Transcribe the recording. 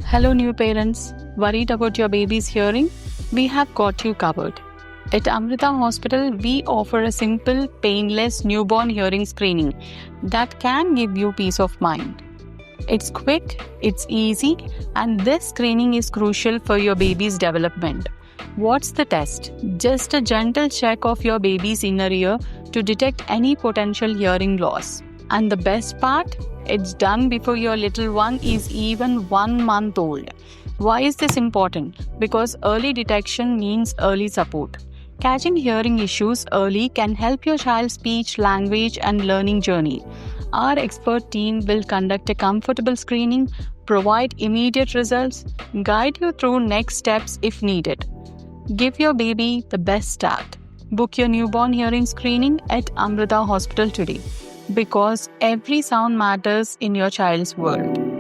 Hello, new parents. Worried about your baby's hearing? We have got you covered. At Amrita Hospital, we offer a simple, painless newborn hearing screening that can give you peace of mind. It's quick, it's easy, and this screening is crucial for your baby's development. What's the test? Just a gentle check of your baby's inner ear to detect any potential hearing loss. And the best part? It's done before your little one is even 1 month old. Why is this important? Because early detection means early support. Catching hearing issues early can help your child's speech, language, and learning journey. Our expert team will conduct a comfortable screening, provide immediate results, guide you through next steps if needed. Give your baby the best start. Book your newborn hearing screening at Amrita Hospital today, because every sound matters in your child's world.